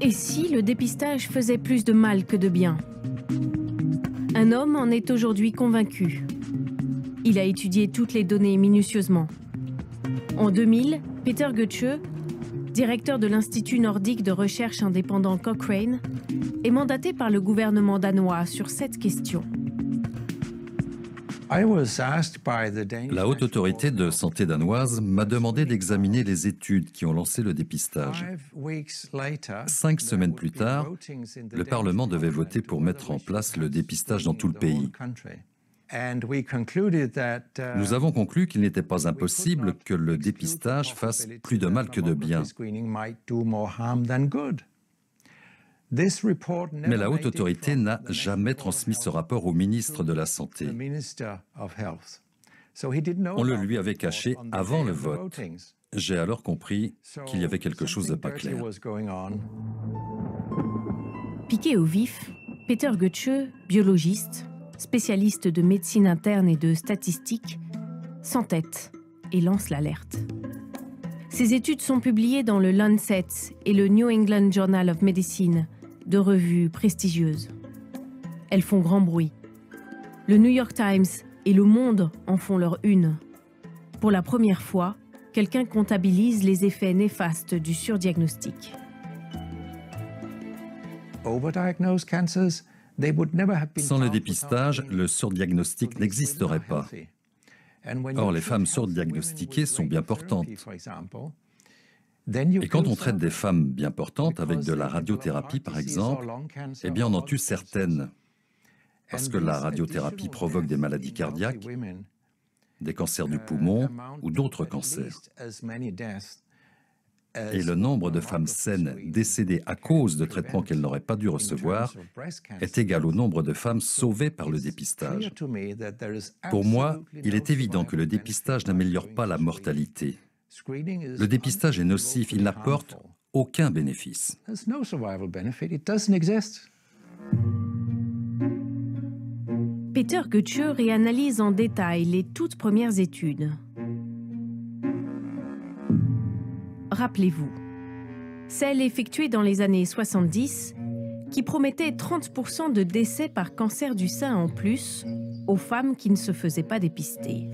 Et si le dépistage faisait plus de mal que de bien? Un homme en est aujourd'hui convaincu. Il a étudié toutes les données minutieusement. En 2000, Peter Goetsche, directeur de l'Institut nordique de recherche indépendant Cochrane, est mandaté par le gouvernement danois sur cette question. La Haute Autorité de Santé danoise m'a demandé d'examiner les études qui ont lancé le dépistage. 5 semaines plus tard, le Parlement devait voter pour mettre en place le dépistage dans tout le pays. Nous avons conclu qu'il n'était pas impossible que le dépistage fasse plus de mal que de bien. Mais la Haute Autorité n'a jamais transmis ce rapport au ministre de la Santé. On le lui avait caché avant le vote. J'ai alors compris qu'il y avait quelque chose de pas clair. Piqué au vif, Peter Goetsche, biologiste, spécialiste de médecine interne et de statistiques, s'entête et lance l'alerte. Ces études sont publiées dans le Lancet et le New England Journal of Medicine, deux revues prestigieuses. Elles font grand bruit. Le New York Times et Le Monde en font leur une. Pour la première fois, quelqu'un comptabilise les effets néfastes du surdiagnostic. Sans le dépistage, le surdiagnostic n'existerait pas. Or, les femmes surdiagnostiquées sont bien portantes. Et quand on traite des femmes bien portantes avec de la radiothérapie, par exemple, eh bien on en tue certaines. Parce que la radiothérapie provoque des maladies cardiaques, des cancers du poumon ou d'autres cancers. Et le nombre de femmes saines décédées à cause de traitements qu'elles n'auraient pas dû recevoir est égal au nombre de femmes sauvées par le dépistage. Pour moi, il est évident que le dépistage n'améliore pas la mortalité. Le dépistage est nocif, il n'apporte aucun bénéfice. Peter Goetsche réanalyse en détail les toutes premières études. Rappelez-vous, celle effectuée dans les années 70, qui promettait 30% de décès par cancer du sein en plus aux femmes qui ne se faisaient pas dépister.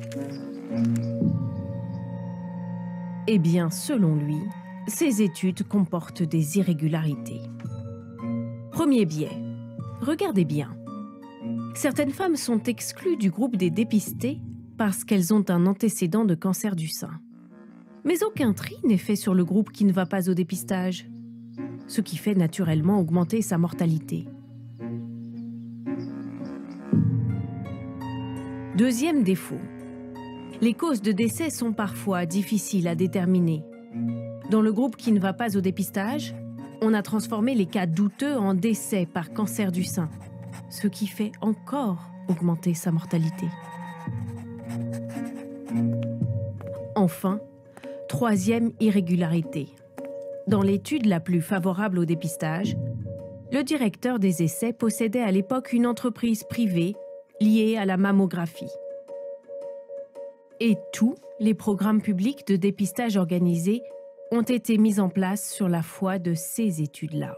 Eh bien, selon lui, ces études comportent des irrégularités. Premier biais. Regardez bien. Certaines femmes sont exclues du groupe des dépistés parce qu'elles ont un antécédent de cancer du sein. Mais aucun tri n'est fait sur le groupe qui ne va pas au dépistage, ce qui fait naturellement augmenter sa mortalité. Deuxième défaut. Les causes de décès sont parfois difficiles à déterminer. Dans le groupe qui ne va pas au dépistage, on a transformé les cas douteux en décès par cancer du sein, ce qui fait encore augmenter sa mortalité. Enfin, troisième irrégularité. Dans l'étude la plus favorable au dépistage, le directeur des essais possédait à l'époque une entreprise privée liée à la mammographie. Et tous les programmes publics de dépistage organisés ont été mis en place sur la foi de ces études-là.